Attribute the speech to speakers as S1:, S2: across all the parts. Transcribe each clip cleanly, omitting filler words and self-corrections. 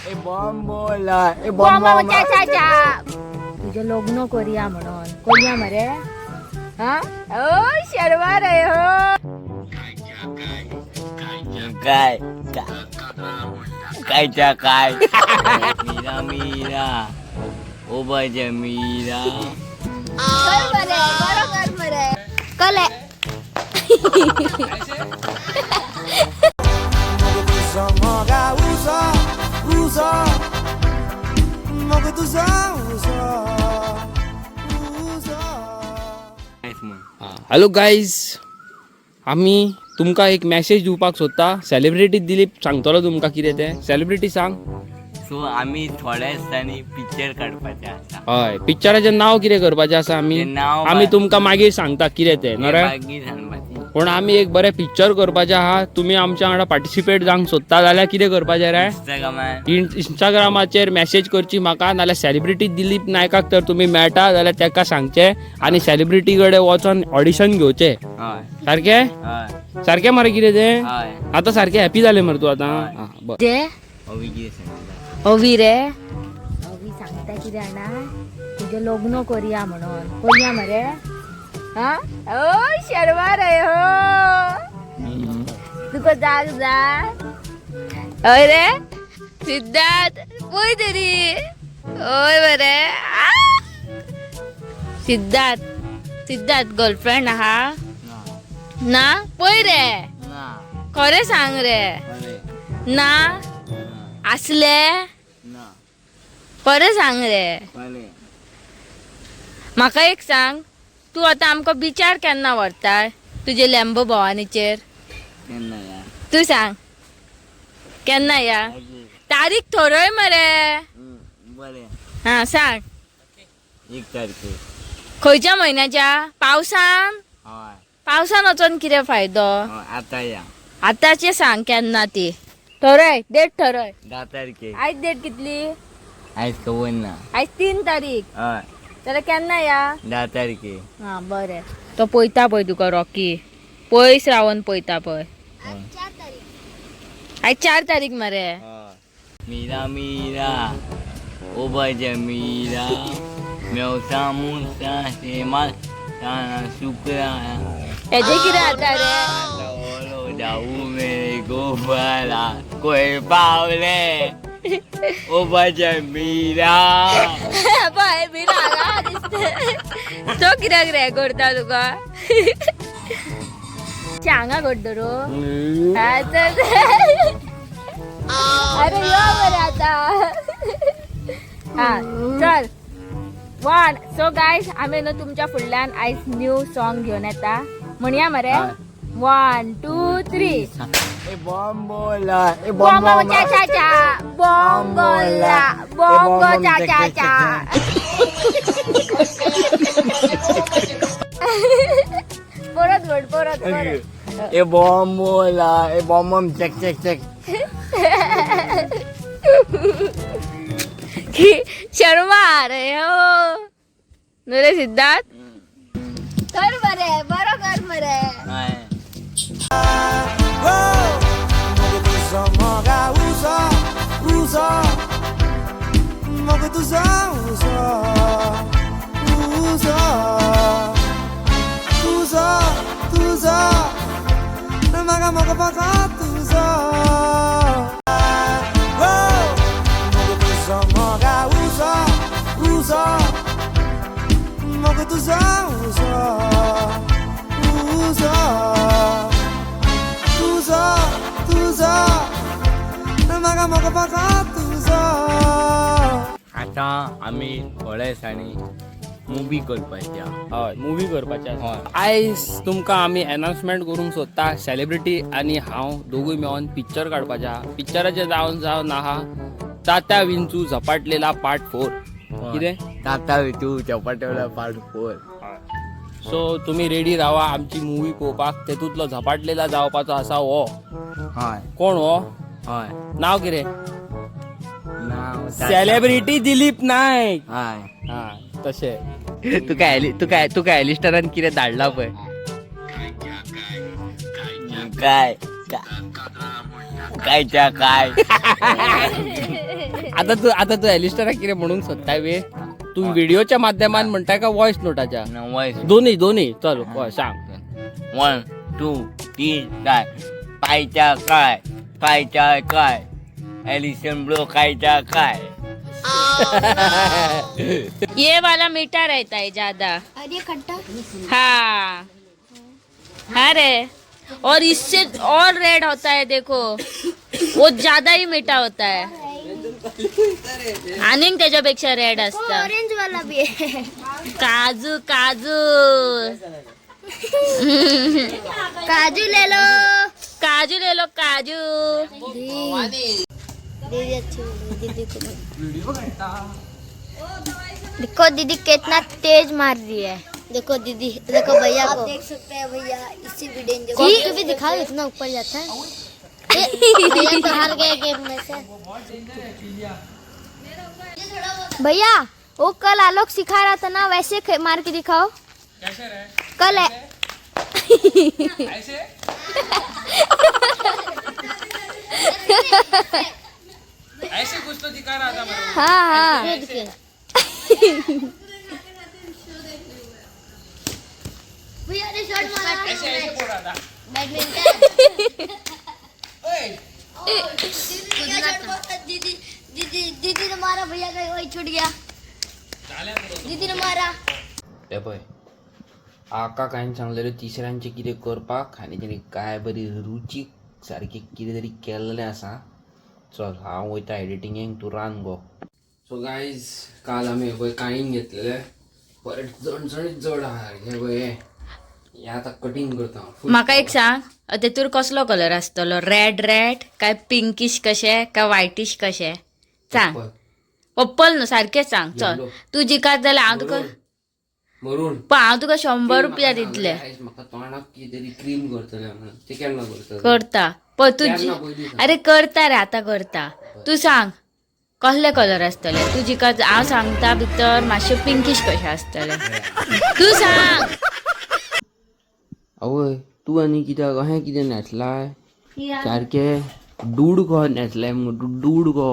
S1: ए bomb बोला ए
S2: bomb
S1: bomb
S2: तुझे लग्न करूया म्हणून कोणया मरे हा ओ शर्मा रे हो
S1: काय कायच्या काय मीरा मीरा ओ बाजा मीरा
S2: कर मरे बरोबर मरे कले
S3: हॅलो गाईज, आम्ही तुमका एक मेसेज दिवपाक सोदता. सेलिब्रिटी दिलीप सांगतलो तुमका कितें तें. सेलिब्रिटी सांग.
S1: सो आम्ही थोड्या दिसांनी पिक्चर काढपाचे आसा.
S3: हय, पिक्चराचें नाव कितें करपाचें आसा
S1: तें नाव
S3: आमी तुमकां मागीर सांगता कितें तें न्हू रे.
S1: मागीर सांगपाची.
S3: पूण आमी एक बरें पिक्चर करपाचें आहा. तुमी आमच्या वांगडा पार्टिसिपेट जावंक सोदता जाल्यार कितें करपाचें रे. इंस्टाग्रामाचेर मेसेज करची म्हाका, नाल्यार सेलिब्रिटी दिलीप नायकाक तर तुमी मेळटा जाल्यार ताका सांगचें आनी सेलिब्रिटी कडेन वचोन ऑडिशन घेवचें. सारकें
S1: हय
S3: सारकें मरे कितें तें.
S1: हय
S3: आतां सारकें हॅपी जालें मरे तूं आतां. हां, बरें.
S2: जे
S1: अवी कितें सांगता.
S2: अवी रे अवी सांगता कितें जाणा तुझे लग्न करूया म्हणून कोणया मरे हा ओ शर्मा रे हो तुका जाग जा हय रे सिद्धार्थ पळय तरी हय मरे सिद्धार्थ गर्लफ्रेंड आहा ना पळय रे खरें सांग रे ना असले खरें सांग रे. म्हाका एक सांग, तू आता आमकां बिचार केन्ना व्हरता तुजे लॅम्बो भवानीचेर. तू सांग केन्ना या तारीख थरय मरे. हा सांग.
S1: 1 तारखेर.
S2: खंयच्या म्हयन्याच्या. पावसान
S1: हय
S2: पावसान वचोन कितें फायदो.
S1: आता या
S2: आतांचे सांग केन्ना ती थरय डेट थरय.
S1: 10 तारखेर.
S2: आयज डेट कितली.
S1: आयज खबर ना.
S2: आयज 3 तारीख
S1: हय
S2: जाल्यार केन्ना या.
S1: 10 तारखेर.
S2: हा बरें. तो पळयता पळय तुका रॉकी पयस रावन पळयता पळय. आयज 4 तारीख मरे.
S1: मीरा मीरा ओ बाजा मीरा मेवसा मुसा शेमा शुक्रा
S2: हेजे कितें जाता रे.
S1: जाऊ मेरे गोपाला कोई पावले ओ बाजा मीरा.
S2: पळय बीन हांगा दिसता. तो कित्याक रे करता तुका हांगा करता रो. अरे यो बरें आता. हा चल 1. सो गायज आमी न्हू तुमच्या फुडल्यान आयज न्यू सॉंग घेवन येता. म्हणया मरे 1 2 3.
S1: ए बॉम्ब बोला ए
S2: बॉम्ब
S1: बॉम्ब
S2: चा चा चा बॉम्ब बोला बॉम्ब चा चा चा. परत बोल परत.
S1: ए बॉम्ब बोला ए bomb check check check.
S2: Sharma रे हो नुरे सिद्धार्थ कर मरे बरो कर मरे.
S1: आता आम्ही थोड्या दिसांनी मुवी करपाच्या.
S3: हय, मुवी करपाचें आसा.
S1: हय.
S3: आयज तुमकां आमी अनाउन्समेंट करूंक सोदता. सेलिब्रिटी आनी हांव दोगूय मेळोन पिक्चर काडपाचें आहा. पिक्चराचें जावन आहा तात्या विंचू झपाटलेला पार्ट 4. कितें
S1: ताता तू चपाटेला पार्ट 4.
S3: सो तुमी रेडी रावा आमची मुवी पळोवपाक. तेतूंतलो झपाटलेला जावपाचो आसा हो.
S1: हय
S3: कोण हो.
S1: हय
S3: नाव कितें.
S1: नाव
S3: सेलिब्रिटी दिलीप नायक.
S1: हय
S3: हा तशें.
S1: तुका एलिस्टरान कितें धाडला पळय. काय कायच्या काय
S3: आता तू एलिस्टरा किती म्हणून सोदताय वे तू व्हिडिओच्या माध्यमात म्हणताय का व्हॉइस नोटाच्या
S1: वॉइस
S3: दोन्ही चल सांग
S1: 1 2 3 काय कायच्या काय एलिसन ब्रो कायच्या काय
S2: ये वाला मीठा रहता है ज्यादा
S4: अरे खट्टा
S2: हाँ हाँ रे और इससे और रेड होता है देखो वो ज्यादा ही मीठा होता है आणि त्याच्यापेक्षा रेड असतं
S4: ऑरेंज वाला भी है
S2: काजू काजू
S4: काजू ले लो
S2: काजू ले लो काजू
S4: दीदी अच्छी दीदी को देखो दीदी कितना तेज मार रही है देखो दीदी देखो भैया को देख सकते हैं भैया इसी वीडियो को भी दिखाओ इतना ऊपर जाता है भैया तो हार गए गेम में से भैया वो कल आलोक सिखा रहा था ना वैसे मार के दिखाओ
S3: कैसे रहे
S4: कल है
S3: ऐसे ऐसे कुछ तो दिखा रहा था मेरे
S4: हाँ हाँ भैया ने शॉट मारा
S3: ऐसे ऐसे बोल रहा था
S4: बैडमिंटन
S3: ओए
S4: दीदी दीदी दीदी ने मारा भैया का वही छूट गया दीदी ने मारा
S3: ते पळय आका काय सांगलेले तिसऱ्यांचे कितें करपाक आनी तेणी काय बरी रुचीक सारकी कितें तरी केल्लें आसा चल हांव वयता एडिटिंगेक तूं रान गो सो गायज काल आमी हे पळय काळींग घेतलेले बरें जणजणीत जड आहा हे पळय हे आतां कटिंग करता
S2: म्हाका एक सांग तेतूर कसलो कलर आसतलो रेड रेड काय पिंकिश कशे काय व्हायटिश कशे सांग पर्पल न्हू सारकें सांग चल तू जिकात जाल्यार हांव तुका
S3: मरून
S2: पण हांव तुका 100 रुपया दितले
S3: म्हाका तोंडाक कितें तरी क्रीम करतले म्हणून ते केन्ना करतले
S2: करता पण तू
S3: केन्ना पयलीं सांग.
S2: अरे करता रे आता करता तू सांग कसले कलर आसतले तू जिका हांव सांगता भितर मातशे पिंकिश कशे आसतले तू सांग
S3: आवय तू आनी कित्याक अहें कितें न्हेसलाय सारके डूड गो न्हेसलाय मुगो डूड गो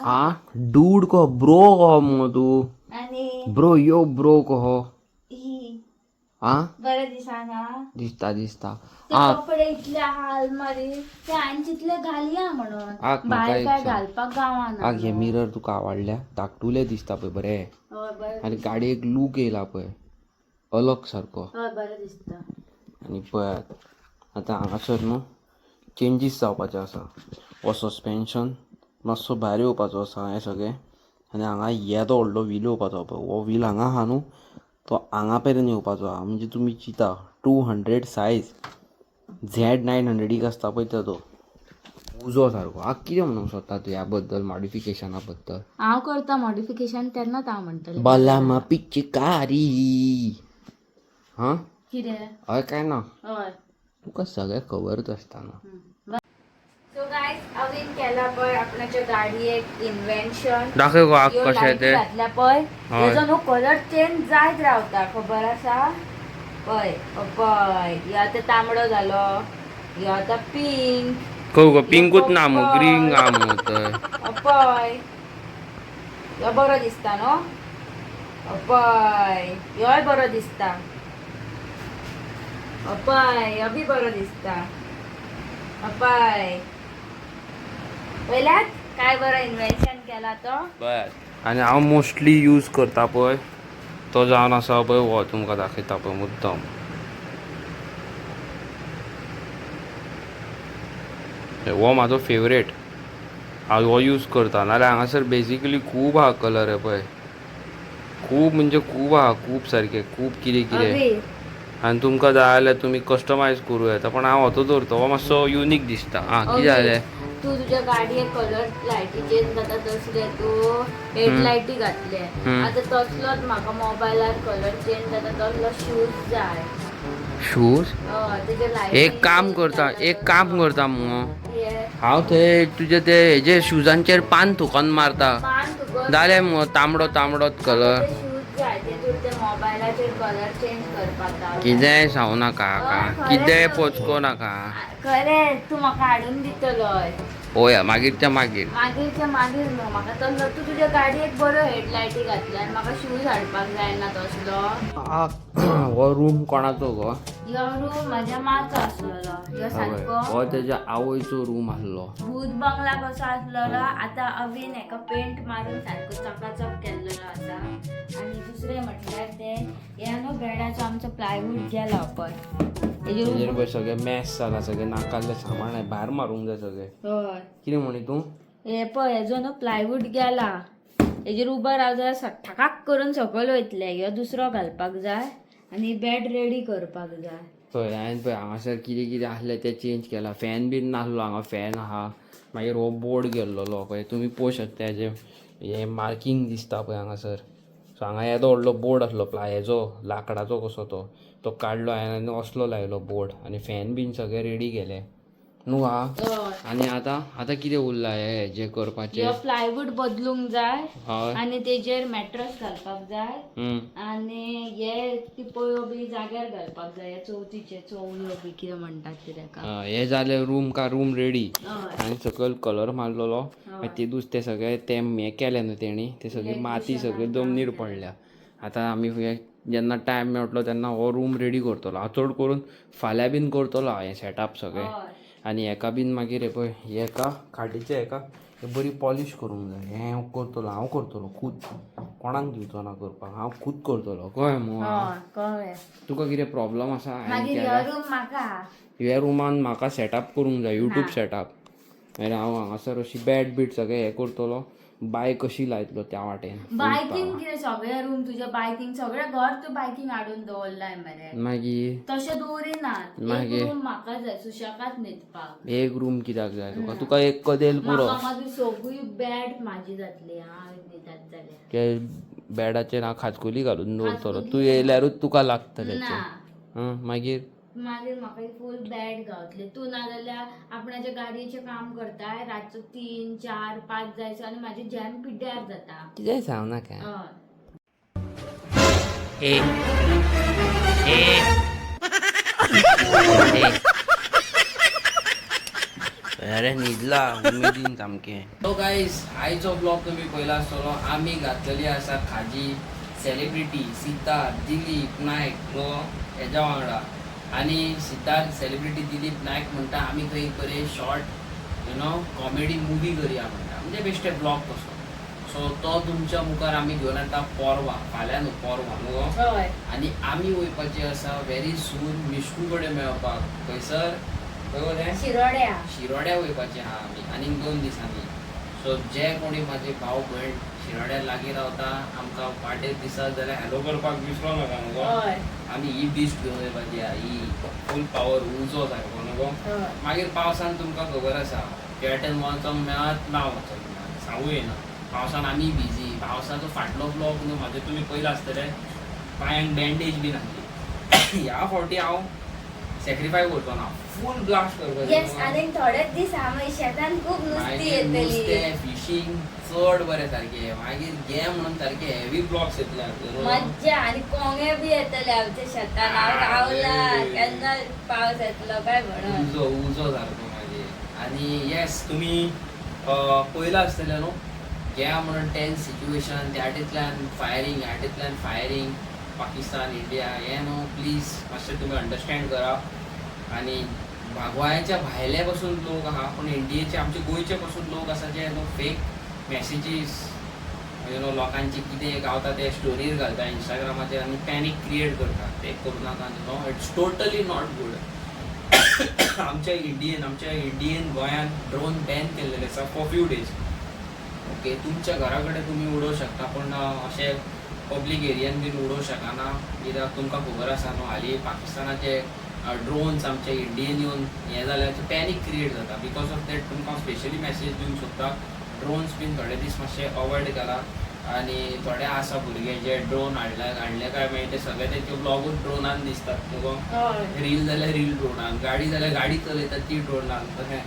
S3: आ डूड गो ब्रो गो मुगो तू ब्रो यो ब्रो कहो आ
S2: बरें दिसाना
S3: दिसता दिसता
S2: ते
S3: आ
S2: कपडे इतले हाल मारी ते हांवें तितले घालया म्हणून
S3: आग म्हाका
S2: भायर
S3: एक
S2: काय
S3: सांग.
S2: घालपाक गावना
S3: आग हे मिरर तुका आवडल्या धाकटुले दिसता पळय बरे
S2: हय बरें
S3: आनी गाडयेक लूक येयला पळय अलग सारको
S2: हय बरें दिसता
S3: आनी पळयात आतां हांगासर न्हू चेंजीस जावपाचे आसा हो सस्पेन्शन मातसो भायर येवपाचो आसा हें सगळें आनी हांगा येदो व्हडलो व्हील येवपाचो पळय हो व्हील हांगा आहा न्हू तो हांगा पर्यंत येवपाचो आहा म्हणजे तुमी चिंता 200 सायज Z900 आसता पळय तो उजो सारको हांव कितें म्हणूंक सोदता तूं ह्या बद्दल मॉडिफिकेशना बद्दल
S2: हांव करता मॉडिफिकेशन तेन्नाच हांव म्हणटलें
S3: बलामा पिचकारी हां
S2: कितें
S3: हय काय ना
S2: हय
S3: तुका सगळें खबरच आसता ना
S2: सो गाइस हांवें केला पळय आपणाच्या गाडयेक इन्व्हेन्शन
S3: दाखय गो आग कशें तें
S2: घातल्या पळय
S3: हय.
S2: तेजो न्हू कलर चेंज जायत रावता खबर आसा पळय पळय ह्यो आतां तांबडो जालो ह्यो आतां पिंक
S3: खंय गो पिंकूच ना मग ग्रीन ना मग थंय
S2: पळय ह्यो बरो दिसता न्हू पळय ह्योय बरो दिसता पळय ह्यो बी बरो दिसता पळय पळयल्यात काय बरो इन्व्हेन्शन केला तो
S3: आनी हांव मोस्टली यूज करता पळय तो जावन आसा पळय हो तुमकां दाखयता पळय मुद्दम हो म्हाजो फेवरेट हांव हो यूज करता नाल्यार हांगासर बेजिकली खूब आहा कलर हे पळय खूब म्हणजे खूब आहा खूब सारके खूब कितें कितें आनी तुमकां जाय जाल्यार तुमी कस्टमायज करूं येता पण हांव होतो दवरता हो मातसो युनीक दिसता आं कितें जालें
S2: तू तुझ्या गाडयेक कलर लायटी चेंज जाता तसले तू हेडलायटी घातले आता तसलोच म्हाका मोबायलार कलर चेंज जाता तसलो शूज जाय
S3: शूज
S2: तेजे लायटी
S3: एक काम करता मुगो हांव थंय तुजे ते हेजे शुजांचेर पान थुकून मारता जालें मुगो तांबडो तांबडोच कलर
S2: शूज जाय ते तू ते मोबायलाचेर कलर चेंज करपाक
S3: कितेंय सांगू नाका कितेंय पोचको नाका
S2: खरें तू म्हाका हाडून दितलोय
S3: होय मागीरच्या मागीर
S2: मागीरच्या मागीर न्हू म्हाका तो तू तुज्या गाडयेक बरो हेडलायटी घातल्या आनी म्हाका शूज हाडपाक जायना तसलो.
S3: हो रूम कोणाचो गो?
S2: ह्यो रूम म्हाज्या माचो आसलेलो. ह्यो सारको
S3: हो त्याच्या आवयचो रूम आसलो.
S2: भूत बंगला कसो आसलेलो. आता अवीन हेका पेंट मारून सारको चकाचक केल्लेलो आसा. आणि दुसरें म्हटल्यार ते ह्या न्हू बेडाचो आमचो प्लायवूड गेला पण
S3: तेजेर पळय सगळे मॅस जाला, सगळे नाकाल्ले सामान आहे भायर मारूंक जाय सगळे.
S2: हय
S3: कितें म्हणी तूं?
S2: हे पळय हेजो न्हू प्लायवूड गेला. हेजेर उबो राव जाल्यार ठकाक करून सकयल वयतले. ह्यो दुसरो घालपाक जाय आनी बेड रेडी करपाक जाय.
S3: पळय हांवें पळय हांगासर कितें कितें आसलें तें चेंज केलां. फॅन बीन नासलो हांगा, फॅन आहा. मागीर हो बोर्ड गेल्लो पळय तुमी पळोवंक शकता. हेजे हे मार्कींग दिसता पळय हांगासर. सो हांगा येदो व्हडलो बोर्ड आसलो हेजो लाकडाचो कसो तो काडलो हांवें आनी असलो लायलो बोर्ड. आनी फॅन बीन सगळे रेडी केले न्हू हा. आनी आतां कितें उरलां हे जे करपाचें?
S2: ह्यो प्लायवूड बदलूंक जाय
S3: हय
S2: आनी तेजेर मॅट्रस घालपाक जाय आनी हे तिपयो बी जाग्यार घालपाक जाय. हे चवथीचे चवळ्यो बी कितें म्हणटात ते तेका.
S3: हे जालें रूम रेडी.
S2: हय
S3: आनी सकयल कलर मारलेलो. तितूच ते सगळे ते हे केले न्हू तेणी, ते सगळी माती सगळी जमनीर पडल्या. आतां आमी जेन्ना टायम मेळटलो तेन्ना हो रूम रेडी करतलो. हांव चड करून फाल्यां बीन करतलो हे सेटअप सगळे. आनी हेका बीन मागीर हे पळय हेका खाटीच्या हेका बरी पॉलिश करूंक जाय. हें हांव करतलो खूद. कोणाक दिवचो ना करपाक, हांव खूद करतलो कळ्ळें मगो.
S2: कळ्ळें.
S3: तुका कितें प्रॉब्लम आसा?
S2: मागीर ह्यो रूम म्हाका
S3: ह्या रुमान म्हाका सेटअप करूंक जाय, यूट्यूब सेटअप. मागीर हांव हांगासर अशी बॅड बीट सगळे हे करतलो. बायक कशी लायतलो त्या वाटेन.
S2: बायकींग कितें सगळे रूम तुजे बायकींग सगळे घर तूं बायकींग हाडून दवरलाय मरे.
S3: मागीर
S2: तशें दवरिनात. एक रूम म्हाका जाय सुशेगाद न्हिदपाक.
S3: एक रूम कित्याक जाय तुका एक कदेल पुरो.
S2: म्हाका मागीर सगळी बॅड म्हाजी जातली हांव न्हिदत जाल्यार.
S3: ते बॅडाचेर हांव खाजकुली घालून दवरतलो. तूं येयल्यारूच तुका लागतलें तें. मागीर
S2: म्हाका फूल बॅड गावतले. तूं नाजाल्यार आपणाच्या गाडयेचें काम करताय. रातचो 3, 4, 5 जायसो आनी म्हाजी जॅम पिड्ड्यार जाता.
S3: कितें जावनाका.
S1: अरे न्हिदला उमेदीन सामकें.
S3: सो गायज आयचो ब्लॉग तुमी पयला आसतलो. आमी घातलेली आसा खाजी सेलिब्रिटी सिद्धार्थ दिलीप नायक हेज्या वांगडा. आनी सिद्धार्थ सेलिब्रिटी दिलीप नायक म्हणटा आमी खंय बरे शॉर्ट कॉमेडी मुवी करया म्हणटा. म्हणजे बेश्टे ब्लॉग कसो. सो तो तुमच्या मुखार आमी घेवन येता पोरवा. फाल्यां न्हू पोरवा न्हू. आनी आमी वयपाचें आसा व्हेरी सून मिश्कू कडेन मेळपाक. खंयसर खंय शिरोड्या वयपाचें आहा आमी आनीक 2 दिसांनी. सो जे कोणी म्हाजे भाव भयण शिरोड्या लागीं रावता आमकां वाटेर दिसत जाल्यार हॅलो करपाक विसरो नाका न्हू. आमी ही बीस्ट घेवन येवपाची आहा. ही फूल पावर उजो सारको न्हू. मागीर पावसान तुमकां खबर आसा कॅटन वचोंक मेळत ना वचोंक मेळत सांगू येना. पावसान आमी बिजी. पावसाचो फाटलो ब्लॉग न्हू म्हाजे तुमी पयला आसतले पांयांक बँडेज बीन आसली. ह्या फावटी हांव सॅक्रिफाय करचो ना. फूल ब्लास्ट करपाचें.
S2: आनी थोडेच दीस हांव शेतान खूब नुस्तीं येतली.
S3: नुस्तें फिशींग चड बरें सारकें. मागीर घे म्हणून सारके हेवी ब्लॉग्स येतले.
S2: मज्जा आनी कोंगे बी येतले आमच्या शेतान. हांव रावला केन्ना पावस येतलो काय म्हणून.
S3: उजो सारको मागीर. आनी येस तुमी पयला आसतलें न्हू घ्या म्हणून टेन्स सिच्युएशन. त्या वाटेंतल्यान फायरींग पाकिस्तान इंडिया हें न्हू प्लीज मातशें तुमी अंडरस्टँड करा. आनी गोंयाच्या भायले पासून लोक आहा पूण इंडियेचे आमचे गोंयचे पासून लोक आसा जे फेक मॅसेजीस लोकांचे कितें गावता ते स्टोरीर घालता इंस्टाग्रामाचेर आनी पॅनीक क्रिएट करता. ते करूं नाका न्हू. It's totally not good. आमच्या इंडियेन गोंयान ड्रोन बॅन केल्लेले आसा फॉर फ्यू डेज. ओके तुमच्या घरा कडेन तुमी उडोवंक शकता पूण अशें पब्लीक एरियान बीन उडोवंक शकना. कित्याक तुमकां खबर आसा न्हू हालीं पाकिस्तानाचे ड्रोन्स आमच्या इंडियेन येवन हें जाल्यार पॅनीक क्रिएट जाता. बिकॉज ऑफ दॅट तुमकां स्पेशली मॅसेज दिवंक सोदता ड्रोन्स बीन थोडे दीस मातशे अवॉयड करा. आनी थोडे आसा भुरगे जे ड्रोन हाडले काय मागीर ते सगळे तेंचे ब्लॉगूच ड्रोनान दिसतात न्हू. रील जाल्यार रील ड्रोनान, गाडी जाल्यार गाडी चलयतात ती ड्रोनान तशें.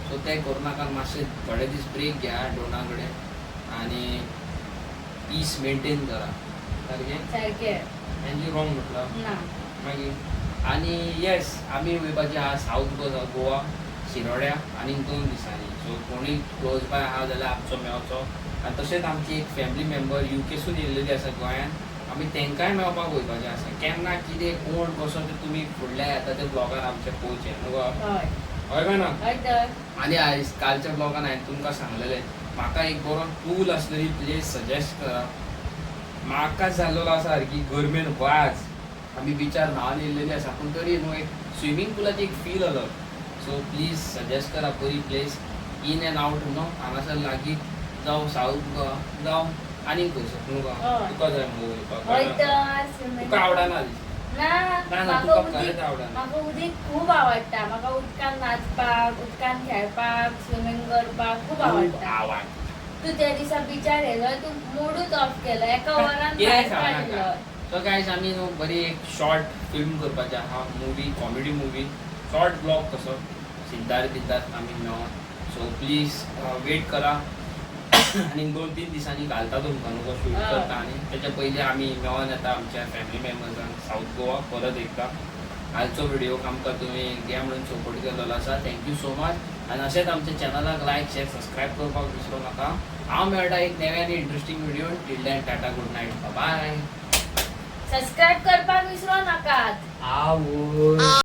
S3: सो तें करूं नाका. मातशे थोडे दीस ब्रेक घ्या ड्रोना कडेन आनी पीस मेंटेन करा. सारकें तेंची रॉंग म्हटलं मागीर. आनी येस आमी वयपाचें आहा सावथ गोवा शिरोड्या आनीक 2 दिसांनी. सो कोणी क्लोज बाय आहा जाल्यार आमचो मेळचो. आनी तशेंच आमची एक फॅमिली मेंबर युकेसून येयलेली आसा गोंयान. आमी तेंकाय मेळपाक वयपाचें आसा. केन्ना कितें कोण कसो ते तुमी फुडल्या येता ते ब्लॉगार आमचे पळोवचे न्हू गो. हय काय ना. आनी आयज कालच्या ब्लॉगान हांवें तुमकां सांगलेलें म्हाका एक बरो कूल आसलेली प्लेस सजेस्ट करा. म्हाका जाल्लो आसा सारकी गरमेन वाज. आमी बिचार न्हावन येयलेली आसा पूण तरी न्हू एक स्विमींग पुलाची एक फील अलग. सो प्लीज सजेस्ट करा बरी प्लेस इन एंड आउट न्हू. हांगासर लागीं जावं साऊथ गोवा जावं आनीक खंयसर न्हू गो. तुका जाय मगो वयपाक. तुका आवडना ना तुका खरेंच आवडना.
S2: म्हाका उदीक खूब आवडटा. म्हाका उदकान नाचपाक, उदकान खेळपाक, स्विमींग करपाक खूब आवडटा. तू त्या दिसा बिचार येयलो, तू मूडूच ऑफ केलो, एका वरान भायर काडलो.
S3: सो गायज आमी न्हू बरी एक शॉर्ट फिल्म करपाचें आहा. Movie comedy movie short blog कसो सिद्धार्थ आमी मेळोन. सो प्लीज वेट करा. आनी 2-3 दिसांनी घालता तुमकां न्हू शूट करता. आनी तेच्या पयलीं आमी मेळोन येता आमच्या फॅमिली मेंबर्सांक साऊथ गोवा परत एकदा. कालचो व्हिडिओ आमकां तुमी घे म्हणून सपोर्ट केलेलो आसा. Thank you so much. आनी अशेंच आमच्या चॅनलाक लायक शेअर सबस्क्रायब करपाक विसरू नाका. हांव मेळटा एक नव्या आनी interesting video. Till then tata good night bye.
S2: Subscribe करपाक विसरू नाकात.
S3: आवय.